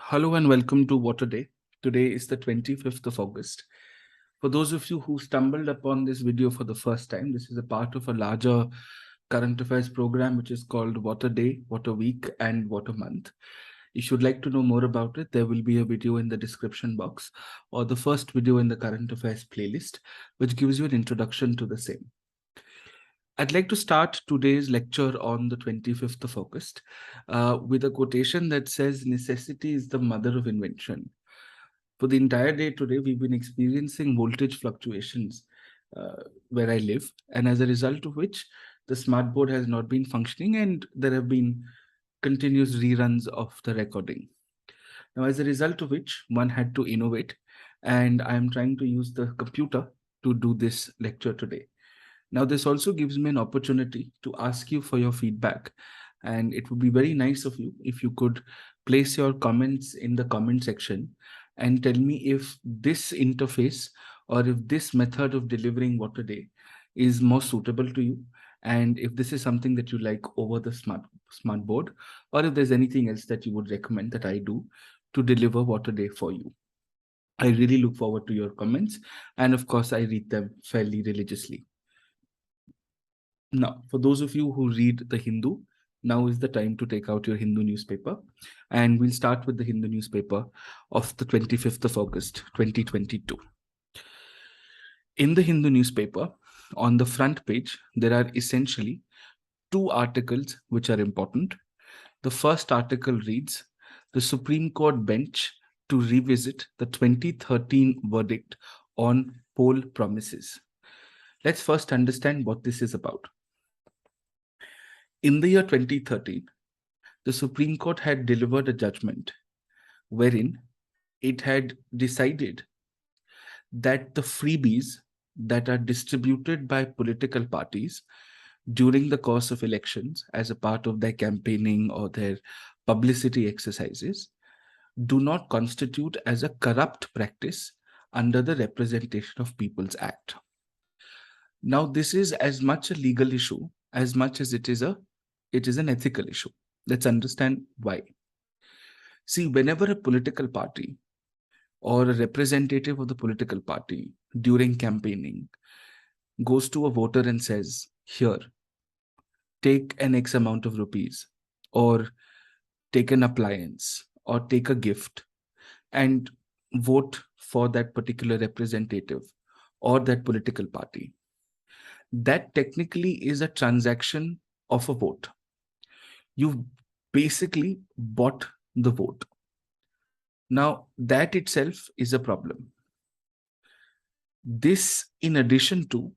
Hello and welcome to Water Day. Today is the 25th of August. For those of you who stumbled upon this video for the first time, this is a part of a larger current affairs program which is called Water Day, Water Week, and Water Month. If you'd like to know more about it, there will be a video in the description box or the first video in the current affairs playlist, which gives you an introduction to the same. I'd like to start today's lecture on the 25th of August with a quotation that says, "Necessity is the mother of invention." For the entire day today, we've been experiencing voltage fluctuations where I live, and as a result of which, the smart board has not been functioning and there have been continuous reruns of the recording. Now, as a result of which, one had to innovate, and I am trying to use the computer to do this lecture today. Now, this also gives me an opportunity to ask you for your feedback, and it would be very nice of you if you could place your comments in the comment section and tell me if this interface or if this method of delivering Water Day is more suitable to you, and if this is something that you like over the smart board, or if there's anything else that you would recommend that I do to deliver Water Day for you. I really look forward to your comments, and of course, I read them fairly religiously. Now, for those of you who read the Hindu, now is the time to take out your Hindu newspaper. And we'll start with the Hindu newspaper of the 25th of August, 2022. In the Hindu newspaper, on the front page, there are essentially two articles which are important. The first article reads, "The Supreme Court bench to revisit the 2013 verdict on poll promises." Let's first understand what this is about. In the year 2013, the Supreme Court had delivered a judgment wherein it had decided that the freebies that are distributed by political parties during the course of elections as a part of their campaigning or their publicity exercises do not constitute as a corrupt practice under the Representation of People's Act. Now, this is as much a legal issue as much as it is an ethical issue. Let's understand why. See, whenever a political party or a representative of the political party during campaigning goes to a voter and says, "Here, take an X amount of rupees, or take an appliance, or take a gift, and vote for that particular representative or that political party," that technically is a transaction of a vote. You've basically bought the vote. Now, that itself is a problem. This, in addition to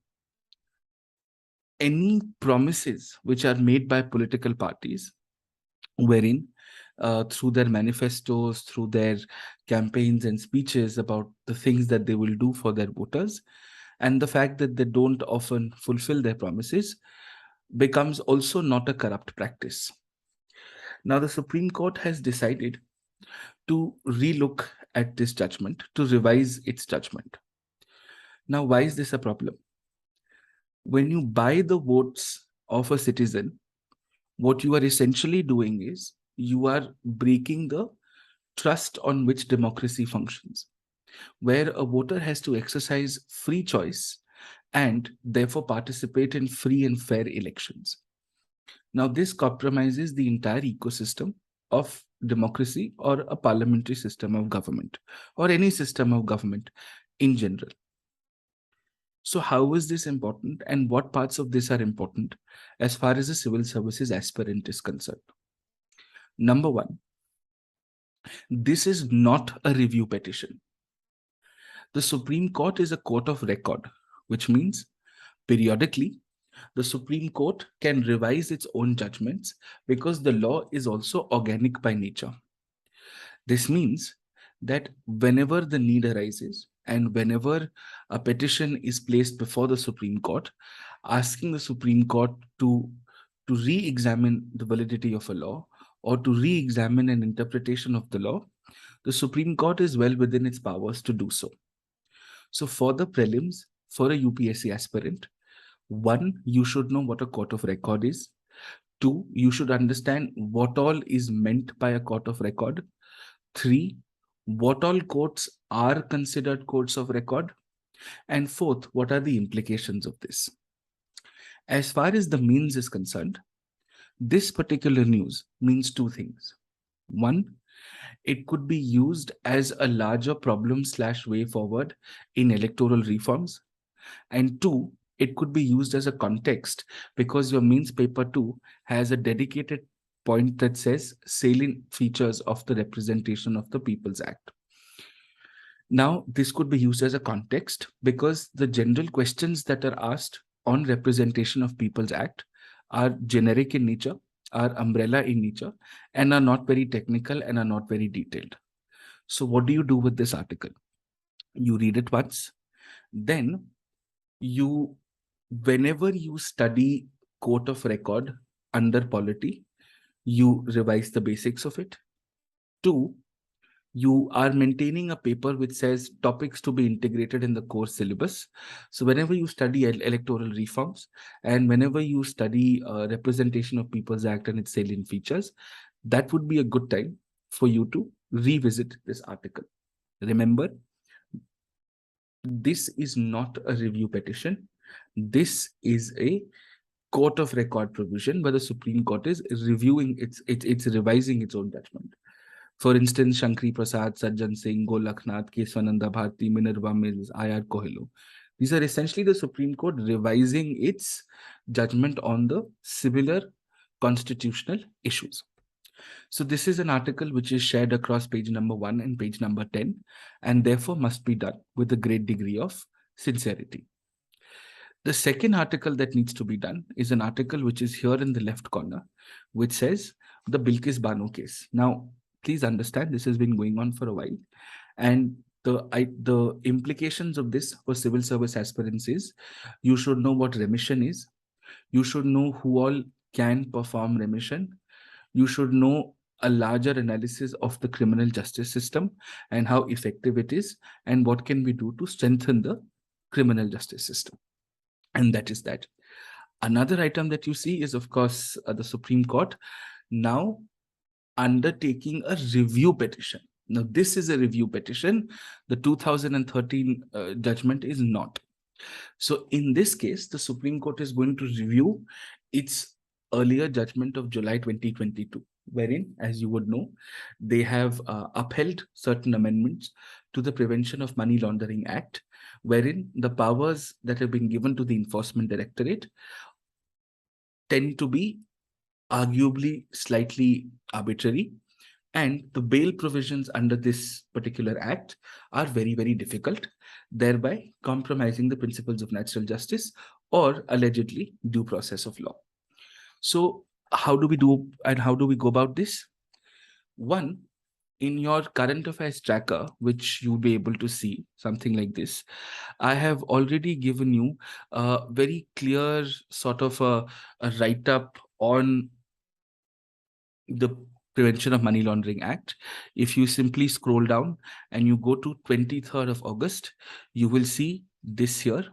any promises which are made by political parties, wherein through their manifestos, through their campaigns and speeches about the things that they will do for their voters, and the fact that they don't often fulfill their promises, becomes also not a corrupt practice. Now, the Supreme Court has decided to relook at this judgment, to revise its judgment. Now, why is this a problem? When you buy the votes of a citizen, what you are essentially doing is you are breaking the trust on which democracy functions, where a voter has to exercise free choice and therefore participate in free and fair elections. Now, this compromises the entire ecosystem of democracy or a parliamentary system of government or any system of government in general. So how is this important, and what parts of this are important as far as a civil services aspirant is concerned? Number one, this is not a review petition. The Supreme Court is a court of record, which means periodically the Supreme Court can revise its own judgments because the law is also organic by nature. This means that whenever the need arises and whenever a petition is placed before the Supreme Court, asking the Supreme Court to re-examine the validity of a law or to re-examine an interpretation of the law, the Supreme Court is well within its powers to do so. So for the prelims, for a UPSC aspirant, one, you should know what a court of record is. Two, you should understand what all is meant by a court of record. 3, what all courts are considered courts of record. And 4th, what are the implications of this? As far as the means is concerned, this particular news means two things. One, it could be used as a larger problem/way forward in electoral reforms. And 2, it could be used as a context because your means paper 2 has a dedicated point that says salient features of the Representation of the People's Act. Now, this could be used as a context because the general questions that are asked on Representation of People's Act are generic in nature, are umbrella in nature, and are not very technical and are not very detailed. So what do you do with this article? You read it once, then whenever you study court of record under polity, you revise the basics of it. 2, you are maintaining a paper which says topics to be integrated in the course syllabus. So whenever you study electoral reforms and whenever you study Representation of People's Act and its salient features, that would be a good time for you to revisit this article. Remember, this is not a review petition. This is a court of record provision where the Supreme Court is reviewing it's revising its own judgment. For instance, Shankri Prasad, Sajjan Singh, Golaknath, Keswananda Bharti, Minerva Mills, I.R. Kohelo. These are essentially the Supreme Court revising its judgment on the similar constitutional issues. So this is an article which is shared across page number 1 and page number 10, and therefore must be done with a great degree of sincerity. The second article that needs to be done is an article which is here in the left corner, which says the Bilkis Bano case. Now, please understand this has been going on for a while, and the implications of this for civil service aspirants is you should know what remission is, you should know who all can perform remission, you should know a larger analysis of the criminal justice system and how effective it is, and what can we do to strengthen the criminal justice system. And that is that. Another item that you see is, of course, the Supreme Court now undertaking a review petition. Now, this is a review petition. The 2013 judgment is not. So in this case, the Supreme Court is going to review its earlier judgment of July 2022, wherein, as you would know, they have upheld certain amendments to the Prevention of Money Laundering Act, wherein the powers that have been given to the Enforcement Directorate tend to be arguably slightly arbitrary, and the bail provisions under this particular act are very, very difficult, thereby compromising the principles of natural justice or allegedly due process of law. So how do we do and how do we go about this? One, in your current affairs tracker, which you'll be able to see something like this, I have already given you a very clear sort of a write-up on the Prevention of Money Laundering Act. If you simply scroll down and you go to 23rd of August, you will see this here,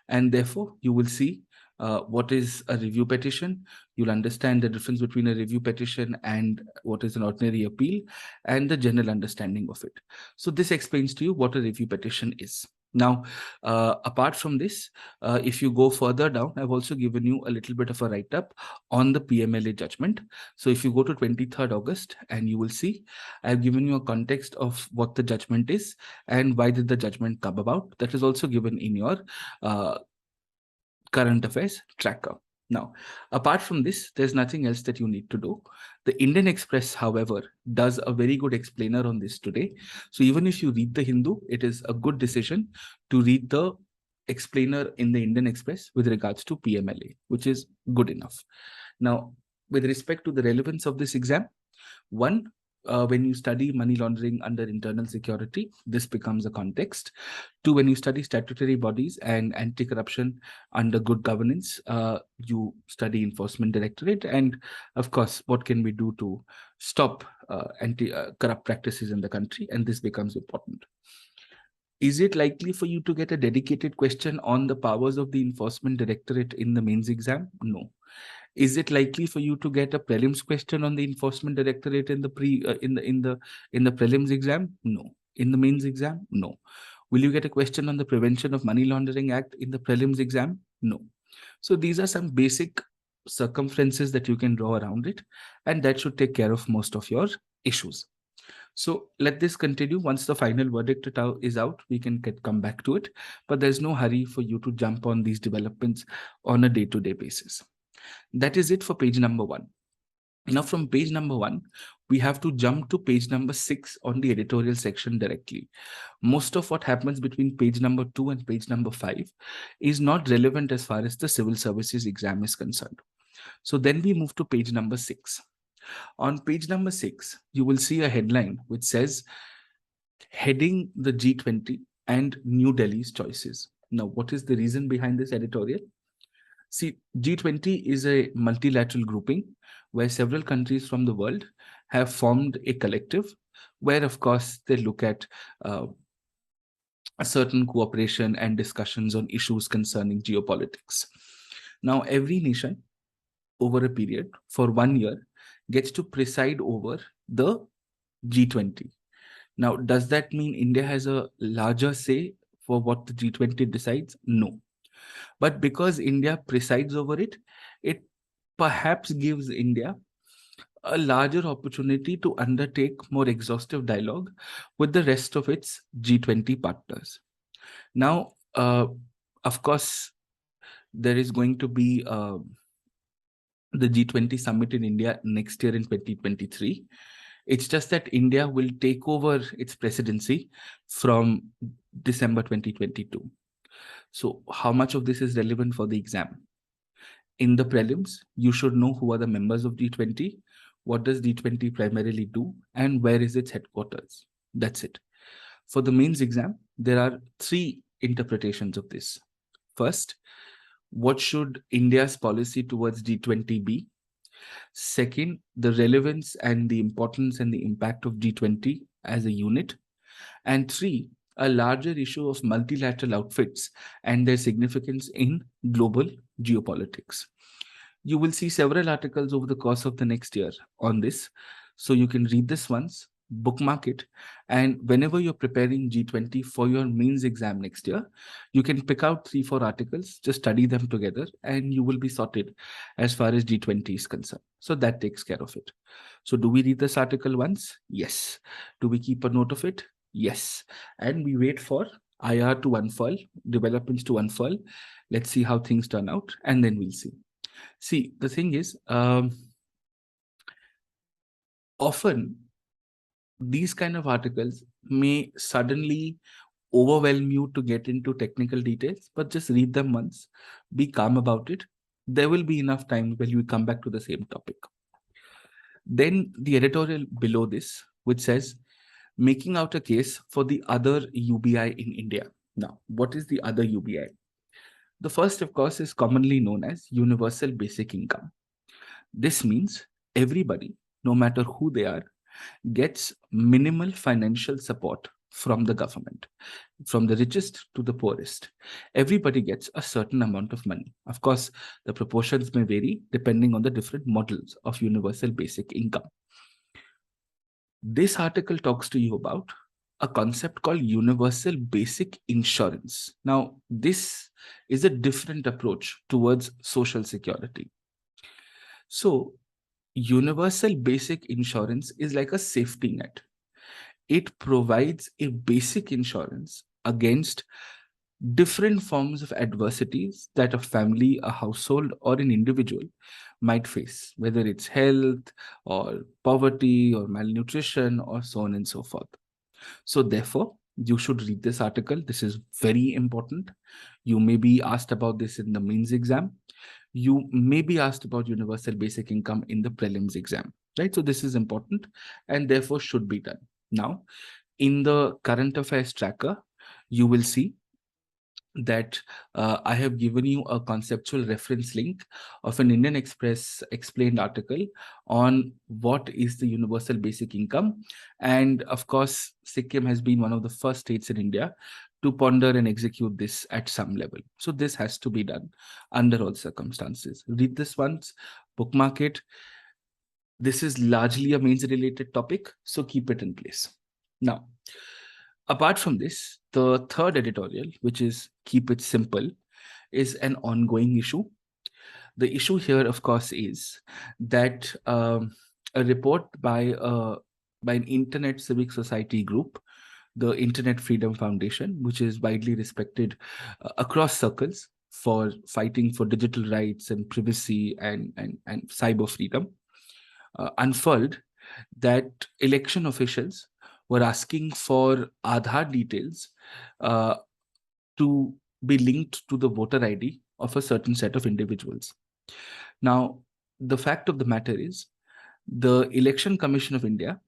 and therefore you will see what is a review petition. You'll understand the difference between a review petition and what is an ordinary appeal and the general understanding of it. So this explains to you what a review petition is. Now, apart from this, if you go further down, I've also given you a little bit of a write-up on the PMLA judgment. So if you go to 23rd August and you will see, I've given you a context of what the judgment is and why did the judgment come about. That is also given in your current affairs tracker. Now, apart from this, there's nothing else that you need to do. The Indian Express, however, does a very good explainer on this today. So even if you read the Hindu, it is a good decision to read the explainer in the Indian Express with regards to PMLA, which is good enough. Now, with respect to the relevance of this exam, one, when you study money laundering under internal security, this becomes a context. 2, when you study statutory bodies and anti-corruption under good governance, you study Enforcement Directorate. And of course, what can we do to stop anti-corrupt practices in the country? And this becomes important. Is it likely for you to get a dedicated question on the powers of the Enforcement Directorate in the mains exam? No. Is it likely for you to get a prelims question on the enforcement directorate in the prelims exam? No. In the mains exam? No. Will you get a question on the Prevention of Money Laundering Act in the prelims exam? No. So these are some basic circumferences that you can draw around it, and that should take care of most of your issues. So let this continue. Once the final verdict is out, we can come back to it, but there's no hurry for you to jump on these developments on a day-to-day basis. That is it for page number 1. Now from page number 1, we have to jump to page number 6 on the editorial section directly. Most of what happens between page number 2 and page number 5 is not relevant as far as the civil services exam is concerned. So then we move to page number 6. On page number 6, you will see a headline which says, heading the G20 and New Delhi's choices. Now, what is the reason behind this editorial? See, G20 is a multilateral grouping where several countries from the world have formed a collective where, of course, they look at a certain cooperation and discussions on issues concerning geopolitics. Now, every nation over a period for 1 year gets to preside over the G20. Now, does that mean India has a larger say for what the G20 decides? No. But because India presides over it, it perhaps gives India a larger opportunity to undertake more exhaustive dialogue with the rest of its G20 partners. Now, of course, there is going to be the G20 summit in India next year in 2023. It's just that India will take over its presidency from December 2022. So how much of this is relevant for the exam? In the prelims, you should know who are the members of G20, what does G20 primarily do, and where is its headquarters. That's it. For the mains exam, there are 3 interpretations of this. First, what should India's policy towards G20 be? Second, the relevance and the importance and the impact of G20 as a unit. And 3, a larger issue of multilateral outfits and their significance in global geopolitics. You will see several articles over the course of the next year on this. So you can read this once, bookmark it, and whenever you're preparing G20 for your mains exam next year, you can pick out 3-4 articles, just study them together, and you will be sorted as far as G20 is concerned. So that takes care of it. So do we read this article once? Yes. Do we keep a note of it? Yes. And we wait for IR to unfurl, developments to unfurl. Let's see how things turn out, and then we'll see. See, the thing is, often these kind of articles may suddenly overwhelm you to get into technical details, but just read them once, be calm about it. There will be enough time when you come back to the same topic. Then the editorial below this, which says, making out a case for the other UBI in India. Now, what is the other UBI? The first, of course, is commonly known as Universal Basic Income. This means everybody, no matter who they are, gets minimal financial support from the government, from the richest to the poorest. Everybody gets a certain amount of money. Of course, the proportions may vary depending on the different models of universal basic income. This article talks to you about a concept called universal basic insurance. Now, this is a different approach towards social security. So, universal basic insurance is like a safety net. It provides a basic insurance against different forms of adversities that a family, a household, or an individual might face, whether it's health or poverty or malnutrition or so on and so forth. So therefore, you should read this article. This is very important. You may be asked about this in the mains exam. You may be asked about universal basic income in the prelims exam, right? So this is important and therefore should be done. Now, in the current affairs tracker, you will see that I have given you a conceptual reference link of an Indian Express explained article on what is the universal basic income. And of course, Sikkim has been one of the first states in India to ponder and execute this at some level. So this has to be done under all circumstances. Read this once, Bookmark it. This is largely a mains related topic, so keep it in place. Now, apart from this, the third editorial, which is keep it simple, is an ongoing issue. The issue here, of course, is that a report by an internet civic society group, the Internet Freedom Foundation, which is widely respected across circles for fighting for digital rights and privacy and cyber freedom, unfurled that election officials were asking for Aadhaar details to be linked to the voter ID of a certain set of individuals. Now, the fact of the matter is, the Election Commission of India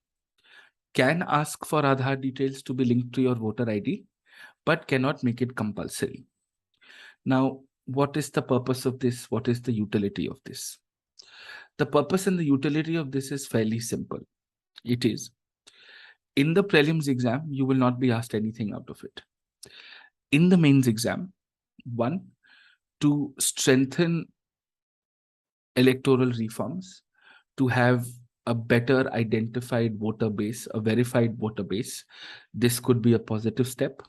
can ask for Aadhaar details to be linked to your voter ID, but cannot make it compulsory. Now, what is the purpose of this? What is the utility of this? The purpose and the utility of this is fairly simple. It is, in the prelims exam, you will not be asked anything out of it. In the mains exam, one, to strengthen electoral reforms, to have a better identified voter base, a verified voter base, this could be a positive step.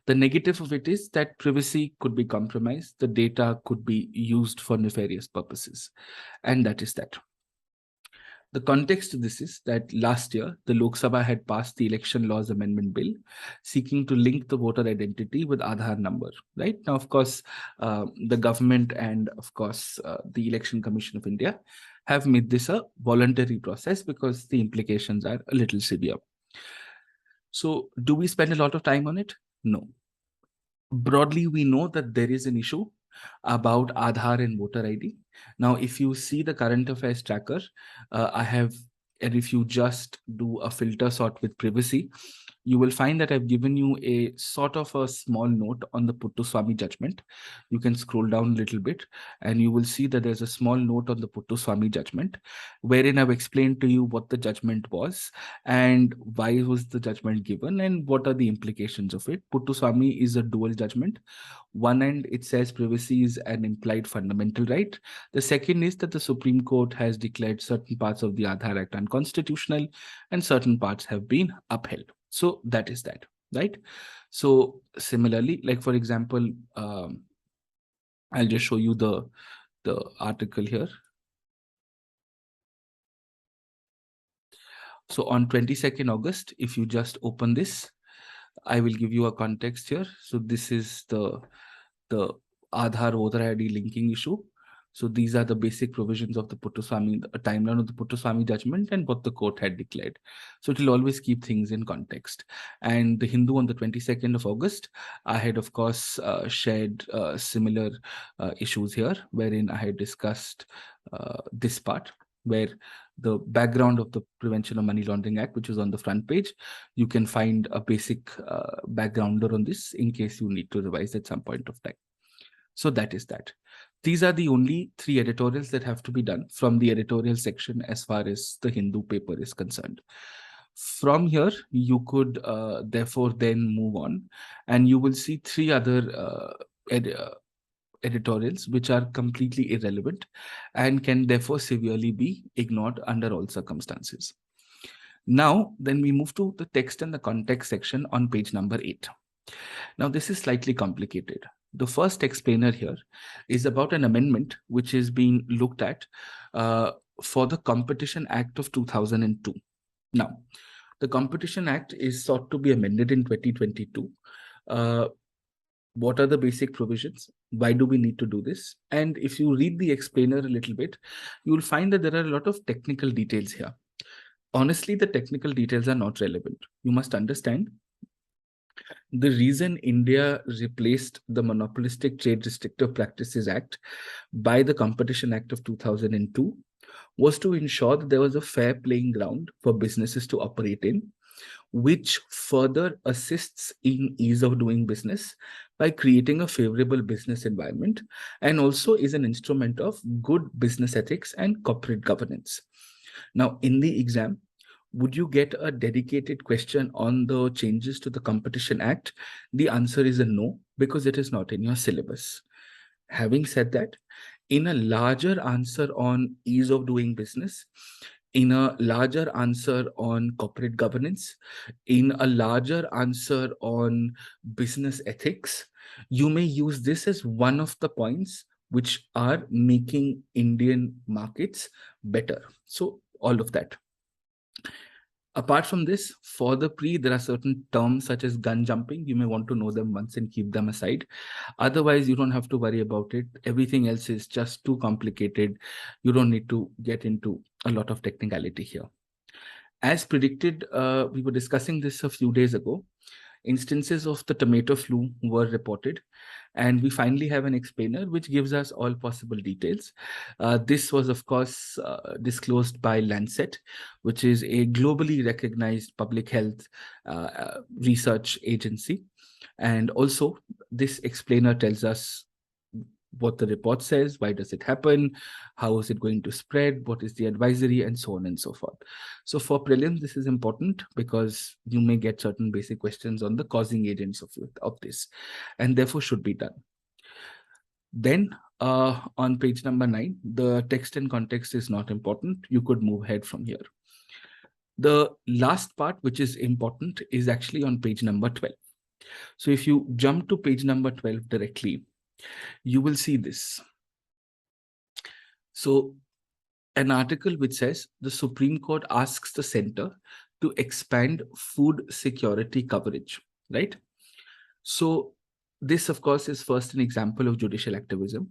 The negative of it is that privacy could be compromised, the data could be used for nefarious purposes, and that is that. The context to this is that last year, the Lok Sabha had passed the Election Laws Amendment Bill, seeking to link the voter identity with Aadhaar number, right? Now, of course, the government and, of course, the Election Commission of India have made this a voluntary process because the implications are a little severe. So, do we spend a lot of time on it? No. Broadly, we know that there is an issue about Aadhaar and voter ID. Now, if you see the current affairs tracker, and if you just do a filter sort with privacy, you will find that I've given you a sort of a small note on the Puttaswamy judgment. You can scroll down a little bit and you will see that there's a small note on the Puttaswamy judgment, wherein I've explained to you what the judgment was and why was the judgment given and what are the implications of it. Puttaswamy is a dual judgment. One end, it says privacy is an implied fundamental right. The second is that the Supreme Court has declared certain parts of the Aadhaar Act unconstitutional and certain parts have been upheld. So that is that, right? So similarly, like for example, I'll just show you the article here. So on 22nd August, if you just open this, I will give you a context here. So this is the Aadhaar voter ID linking issue. So these are the basic provisions of the Puttaswamy, a timeline of the Puttaswamy judgment and what the court had declared. So it will always keep things in context. And the Hindu on the 22nd of August, I had, of course, shared similar issues here, wherein I had discussed this part, where the background of the Prevention of Money Laundering Act, which is on the front page, you can find a basic backgrounder on this in case you need to revise at some point of time. So that is that. These are the only 3 editorials that have to be done from the editorial section as far as the Hindu paper is concerned. From here, you could therefore then move on and you will see 3 other editorials which are completely irrelevant and can therefore severely be ignored under all circumstances. Now, then we move to the text and the context section on page number 8. Now, this is slightly complicated. The first explainer here is about an amendment which is being looked at for the Competition Act of 2002. Now, the Competition Act is sought to be amended in 2022. What are the basic provisions? Why do we need to do this? And if you read the explainer a little bit, you will find that there are a lot of technical details here. Honestly, the technical details are not relevant. You must understand the reason India replaced the Monopolistic Trade Restrictive Practices Act by the Competition Act of 2002 was to ensure that there was a fair playing ground for businesses to operate in, which further assists in ease of doing business by creating a favorable business environment and also is an instrument of good business ethics and corporate governance. Now, in the exam, would you get a dedicated question on the changes to the Competition Act? The answer is a no, because it is not in your syllabus. Having said that, in a larger answer on ease of doing business, in a larger answer on corporate governance, in a larger answer on business ethics, you may use this as one of the points which are making Indian markets better. So all of that. Apart from this, for the pre, there are certain terms such as gun jumping. You may want to know them once and keep them aside. Otherwise, you don't have to worry about it. Everything else is just too complicated. You don't need to get into a lot of technicality here. As predicted, we were discussing this a few days ago. Instances of the tomato flu were reported, and we finally have an explainer which gives us all possible details. This was, of course, disclosed by Lancet, which is a globally recognized public health research agency. And also, this explainer tells us what the report says, why does it happen, how is it going to spread, what is the advisory, and so on and so forth. So for prelims, this is important because you may get certain basic questions on the causing agents of this, and therefore should be done. Then on page number 9, the text and context is not important. You could move ahead from here. The last part, which is important, is actually on page number 12. So if you jump to page number 12 directly, you will see this. So an article which says the Supreme Court asks the center to expand food security coverage, right? So this, of course, is first an example of judicial activism.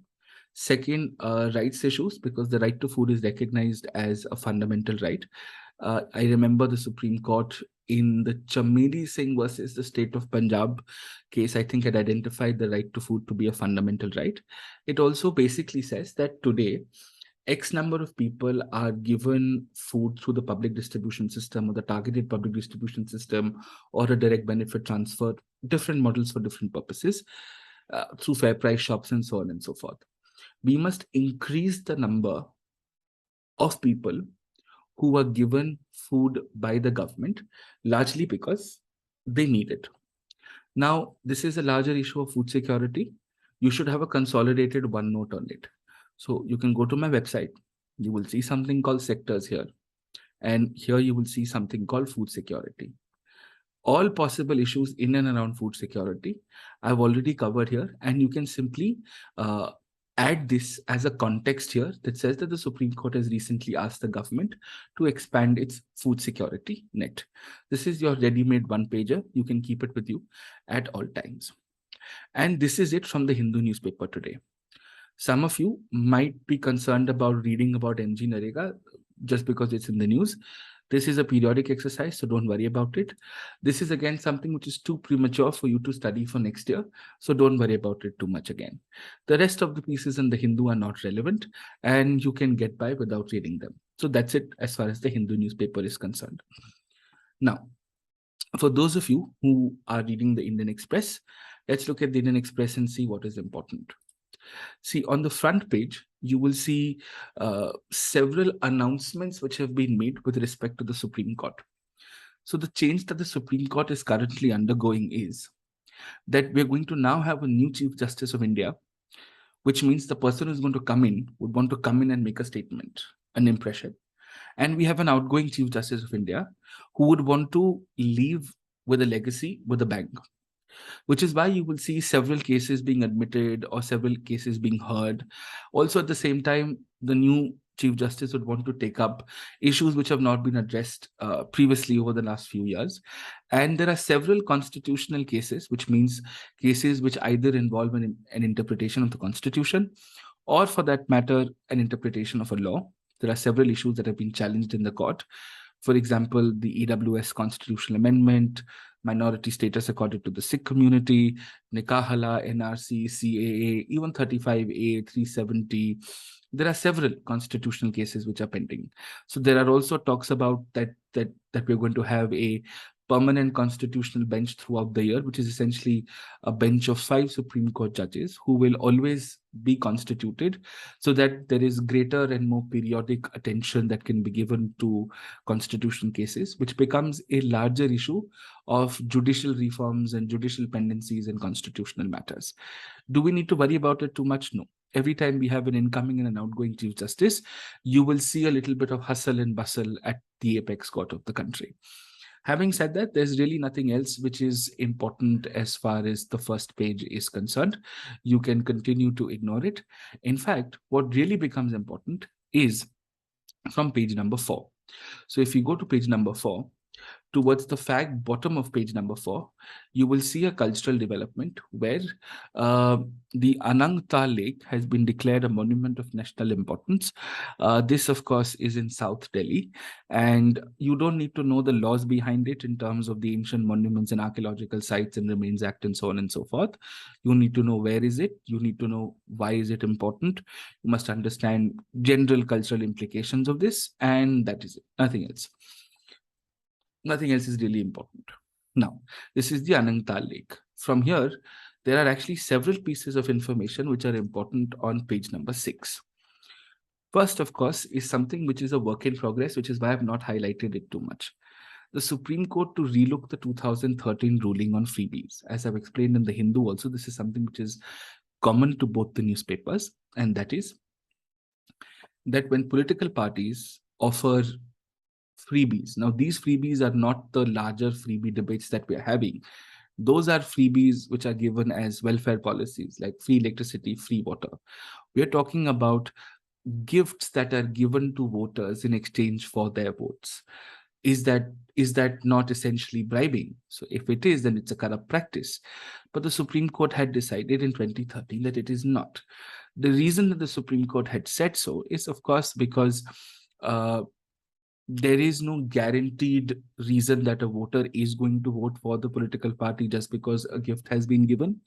Second, rights issues, because the right to food is recognized as a fundamental right. I remember the Supreme Court in the Chameli Singh versus the state of Punjab case, I think, had identified the right to food to be a fundamental right. It also basically says that today, X number of people are given food through the public distribution system or the targeted public distribution system or a direct benefit transfer, different models for different purposes, through fair price shops and so on and so forth. We must increase the number of people who are given food by the government, largely because they need it. Now, this is a larger issue of food security. You should have a consolidated OneNote on it. So you can go to my website. You will see something called sectors here. And here you will see something called food security. All possible issues in and around food security I've already covered here. And you can simply add this as a context here that says that the Supreme Court has recently asked the government to expand its food security net. This is your ready-made one-pager. You can keep it with you at all times. And this is it from the Hindu newspaper today. Some of you might be concerned about reading about MG Narega just because it's in the news. This is a periodic exercise, so don't worry about it. This is again something which is too premature for you to study for next year, so don't worry about it too much again. The rest of the pieces in the Hindu are not relevant, and you can get by without reading them. So that's it as far as the Hindu newspaper is concerned. Now, for those of you who are reading the Indian Express, let's look at the Indian Express and see what is important. See, on the front page, you will see several announcements which have been made with respect to the Supreme Court. So the change that the Supreme Court is currently undergoing is that we're going to now have a new Chief Justice of India, which means the person who's going to come in would want to come in and make a statement, an impression. And we have an outgoing Chief Justice of India who would want to leave with a legacy, with a bang. Which is why you will see several cases being admitted or several cases being heard. Also, at the same time, the new Chief Justice would want to take up issues which have not been addressed previously over the last few years. And there are several constitutional cases, which means cases which either involve an interpretation of the Constitution or, for that matter, an interpretation of a law. There are several issues that have been challenged in the court. For example, the EWS constitutional amendment, minority status accorded to the Sikh community, Nikah Hala, NRC, CAA, even 35A, 370. There are several constitutional cases which are pending. So there are also talks about that we're going to have a permanent constitutional bench throughout the year, which is essentially a bench of 5 Supreme Court judges who will always be constituted so that there is greater and more periodic attention that can be given to constitutional cases, which becomes a larger issue of judicial reforms and judicial pendencies in constitutional matters. Do we need to worry about it too much? No. every time we have an incoming and an outgoing Chief Justice, you will see a little bit of hustle and bustle at the apex court of the country. Having said that, there's really nothing else which is important as far as the first page is concerned. You can continue to ignore it. In fact, what really becomes important is from page number 4. So if you go to page number 4, towards the fact bottom of page number 4, you will see a cultural development where the Anangta Lake has been declared a monument of national importance. This, of course, is in South Delhi, and you don't need to know the laws behind it in terms of the Ancient Monuments and Archaeological Sites and Remains Act and so on and so forth. You need to know where is it. You need to know why is it important. You must understand general cultural implications of this, and that is it. Nothing else. Nothing else is really important. Now, this is the Anangtal Lake. From here, there are actually several pieces of information which are important on page number 6. First, of course, is something which is a work in progress, which is why I have not highlighted it too much. The Supreme Court to relook the 2013 ruling on freebies. As I've explained in the Hindu also, this is something which is common to both the newspapers, and that is that when political parties offer freebies. Now, these freebies are not the larger freebie debates that we are having. Those are freebies which are given as welfare policies like free electricity, free water. We are talking about gifts that are given to voters in exchange for their votes. Is that not essentially bribing? So if it is, then it's a corrupt practice. But the Supreme Court had decided in 2013 that it is not. The reason that the Supreme Court had said so is, of course, because there is no guaranteed reason that a voter is going to vote for the political party just because a gift has been given.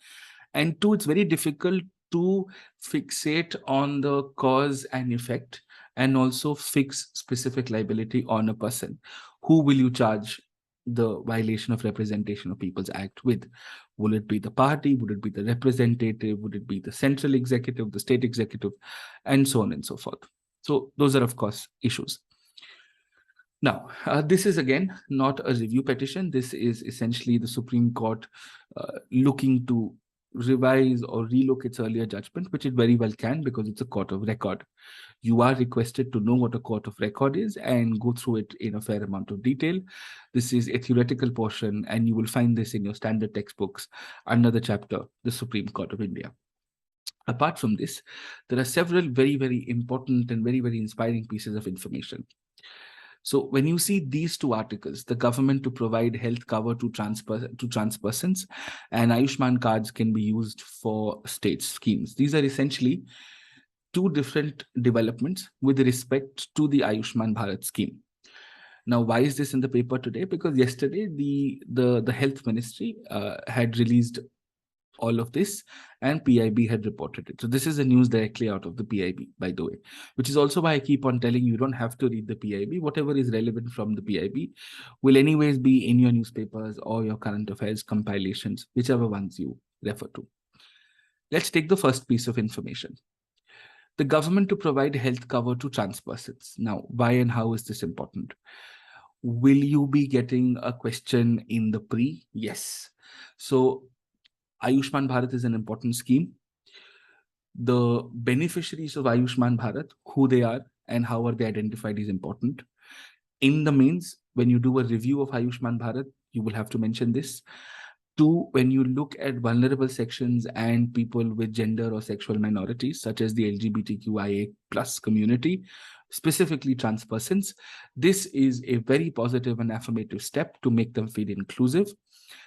And two, it's very difficult to fixate on the cause and effect and also fix specific liability on a person. Who will you charge the violation of Representation of People's Act with? Will it be the party? Would it be the representative? Would it be the central executive, the state executive, and so on and so forth? So those are, of course, issues. Now, this is again not a review petition. This is essentially the Supreme Court looking to revise or relook its earlier judgment, which it very well can because it's a court of record. You are requested to know what a court of record is and go through it in a fair amount of detail. This is a theoretical portion, and you will find this in your standard textbooks under the chapter, the Supreme Court of India. Apart from this, there are several very, very important and very, very inspiring pieces of information. So when you see these two articles, the government to provide health cover to trans persons and Ayushman cards can be used for state schemes. These are essentially two different developments with respect to the Ayushman Bharat scheme. Now, why is this in the paper today? Because yesterday the health ministry had released all of this, and PIB had reported it. So this is the news directly out of the PIB, by the way, which is also why I keep on telling you don't have to read the PIB. Whatever is relevant from the PIB will anyways be in your newspapers or your current affairs compilations, whichever ones you refer to. Let's take the first piece of information. The government to provide health cover to trans persons. Now, why and how is this important? Will you be getting a question in the pre? Yes. So Ayushman Bharat is an important scheme. The beneficiaries of Ayushman Bharat, who they are and how are they identified is important. In the means, when you do a review of Ayushman Bharat, you will have to mention this. Two, when you look at vulnerable sections and people with gender or sexual minorities, such as the LGBTQIA plus community, specifically trans persons, this is a very positive and affirmative step to make them feel inclusive,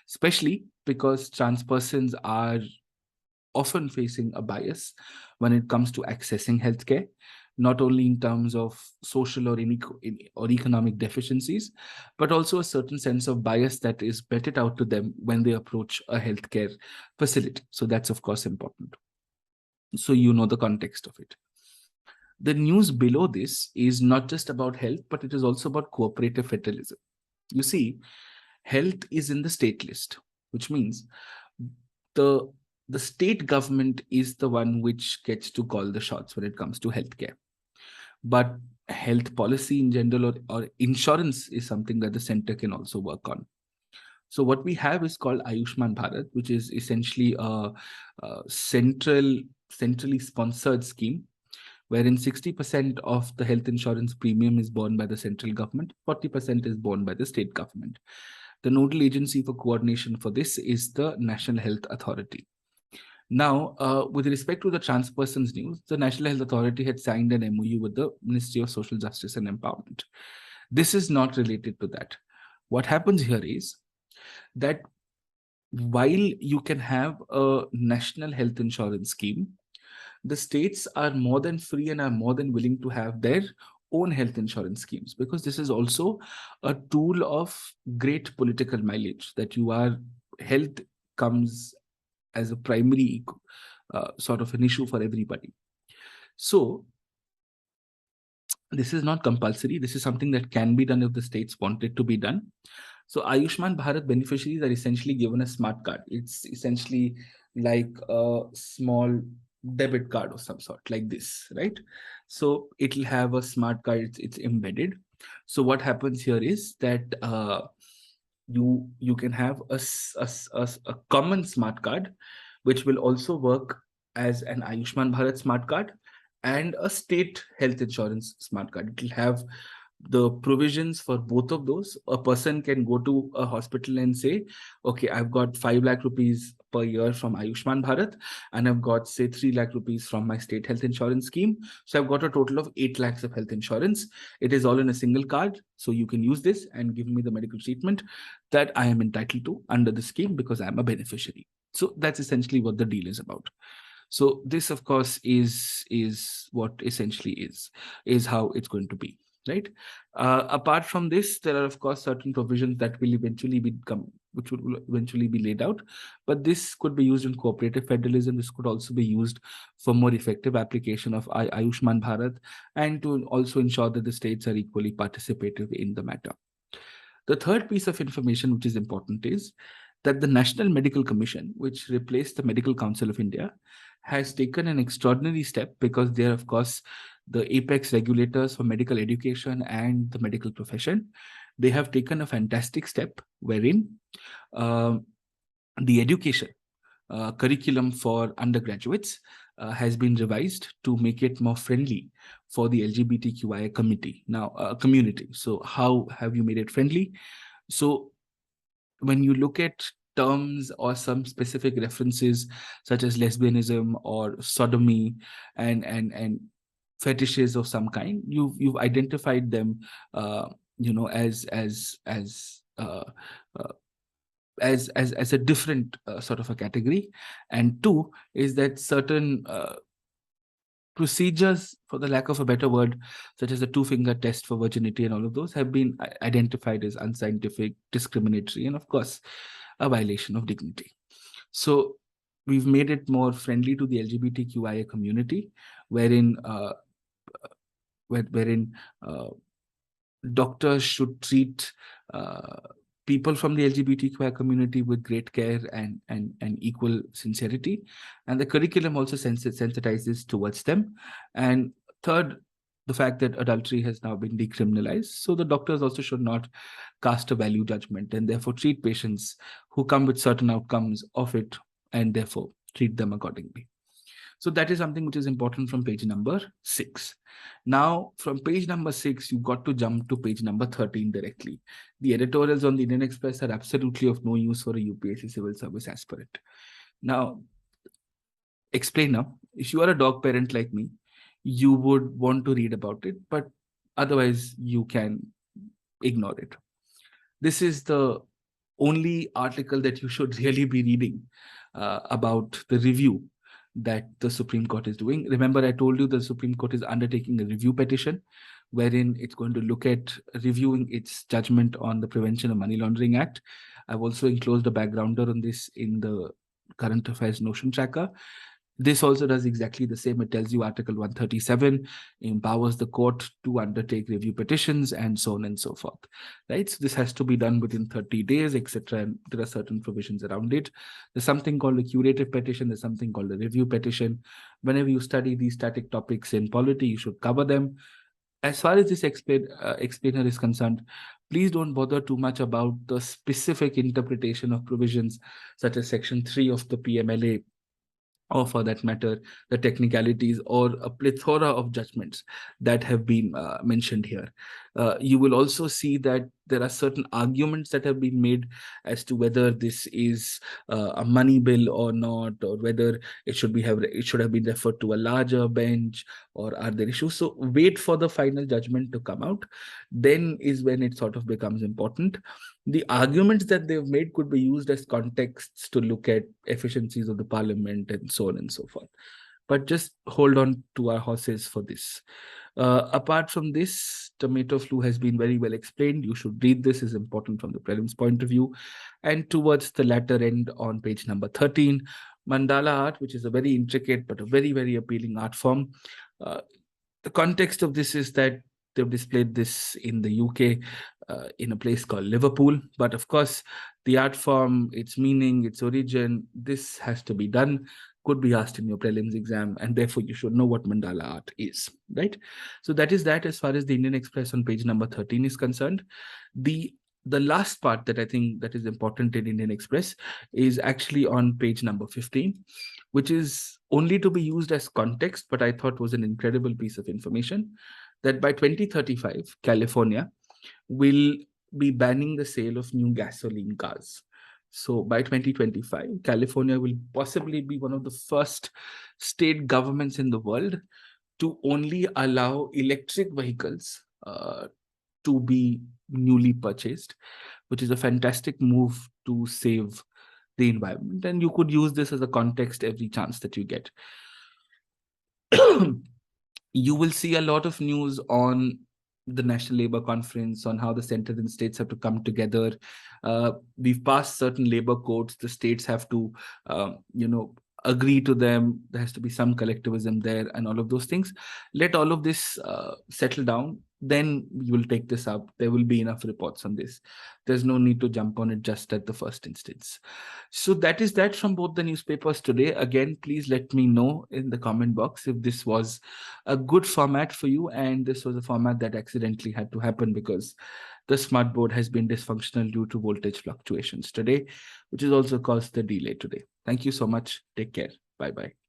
especially because trans persons are often facing a bias when it comes to accessing healthcare, not only in terms of social or economic deficiencies, but also a certain sense of bias that is meted out to them when they approach a healthcare facility. So that's, of course, important. So you know the context of it. The news below this is not just about health, but it is also about cooperative federalism. You see, health is in the state list, which means the state government is the one which gets to call the shots when it comes to healthcare. But health policy in general or insurance is something that the center can also work on. So what we have is called Ayushman Bharat, which is essentially a central centrally sponsored scheme, wherein 60% of the health insurance premium is borne by the central government, 40% is borne by the state government. The nodal agency for coordination for this is the National Health Authority. Now, with respect to the trans persons news, the National Health Authority had signed an MOU with the Ministry of Social Justice and Empowerment. This is not related to that. What happens here is that while you can have a national health insurance scheme, the states are more than free and are more than willing to have their own health insurance schemes, because this is also a tool of great political mileage, that health comes as a primary sort of an issue for everybody. So this is not compulsory. This is something that can be done if the states want it to be done. So Ayushman Bharat beneficiaries are essentially given a smart card. It's essentially like a small debit card of some sort, like this, right? So it'll have a smart card. It's embedded. So what happens here is that you can have a common smart card, which will also work as an Ayushman Bharat smart card and a state health insurance smart card. It will have the provisions for both of those. A person can go to a hospital and say, okay, I've got 5 lakh rupees per year from Ayushman Bharat, and I've got, say, 3 lakh rupees from my state health insurance scheme. So I've got a total of 8 lakhs of health insurance. It is all in a single card. So you can use this and give me the medical treatment that I am entitled to under the scheme because I'm a beneficiary. So that's essentially what the deal is about. So this, of course, is what essentially is how it's going to be, right? Apart from this, there are, of course, certain provisions that will eventually which will eventually be laid out, but this could be used in cooperative federalism. This could also be used for more effective application of Ayushman Bharat, and to also ensure that the states are equally participative in the matter. The third piece of information which is important is that the National Medical Commission, which replaced the Medical Council of India, has taken an extraordinary step, because they are, of course, the apex regulators for medical education and the medical profession. They have taken a fantastic step wherein the education curriculum for undergraduates has been revised to make it more friendly for the LGBTQIA community. So how have you made it friendly? So when you look at terms or some specific references such as lesbianism or sodomy and fetishes of some kind, you've identified them, as a different sort of a category. And two is that certain procedures, for the lack of a better word, such as the 2-finger test for virginity and all of those, have been identified as unscientific, discriminatory, and of course, a violation of dignity. So we've made it more friendly to the LGBTQIA community, wherein doctors should treat people from the LGBTQI community with great care and equal sincerity. And the curriculum also sensitizes towards them. And third, the fact that adultery has now been decriminalized. So the doctors also should not cast a value judgment and therefore treat patients who come with certain outcomes of it, and therefore treat them accordingly. So that is something which is important from page number 6. Now, from page number 6, you've got to jump to page number 13 directly. The editorials on the Indian Express are absolutely of no use for a UPSC civil service aspirant. Now, explainer, if you are a dog parent like me, you would want to read about it, but otherwise you can ignore it. This is the only article that you should really be reading about the review that the Supreme Court is doing. Remember, I told you the Supreme Court is undertaking a review petition, wherein it's going to look at reviewing its judgment on the Prevention of Money Laundering Act. I've also enclosed a backgrounder on this in the current affairs notion tracker. This also does exactly the same. It tells you Article 137 empowers the court to undertake review petitions and so on and so forth, right? So this has to be done within 30 days, etc. And there are certain provisions around it. There's something called a curative petition. There's something called a review petition. Whenever you study these static topics in polity, you should cover them. As far as this explainer is concerned, please don't bother too much about the specific interpretation of provisions such as Section 3 of the PMLA or for that matter, the technicalities or a plethora of judgments that have been mentioned here. You will also see that there are certain arguments that have been made as to whether this is a money bill or not, or whether it should have been referred to a larger bench, or are there issues. So wait for the final judgment to come out. Then is when it sort of becomes important. The arguments that they've made could be used as contexts to look at efficiencies of the parliament and so on and so forth. But just hold on to our horses for this. Apart from this, tomato flu has been very well explained. You should read this, is important from the prelims point of view. And towards the latter end on page number 13, mandala art, which is a very intricate but a very, very appealing art form. The context of this is that they've displayed this in the UK in a place called Liverpool. But of course, the art form, its meaning, its origin, this has to be done, could be asked in your prelims exam, and therefore you should know what mandala art is, right? So that is that as far as the Indian Express on page number 13 is concerned. The last part that I think that is important in Indian Express is actually on page number 15, which is only to be used as context, but I thought was an incredible piece of information, that by 2035, California will be banning the sale of new gasoline cars. So by 2025, California will possibly be one of the first state governments in the world to only allow electric vehicles to be newly purchased, which is a fantastic move to save the environment. And you could use this as a context every chance that you get. You will see a lot of news on the National Labour Conference, on how the centers and states have to come together. We've passed certain labor codes. The states have to, agree to them. There has to be some collectivism there and all of those things. Let all of this settle down. Then we will take this up. There will be enough reports on this. There's no need to jump on it just at the first instance. So that is that from both the newspapers today. Again, please let me know in the comment box if this was a good format for you, and this was a format that accidentally had to happen because the smart board has been dysfunctional due to voltage fluctuations today, which has also caused the delay today. Thank you so much. Take care. Bye-bye.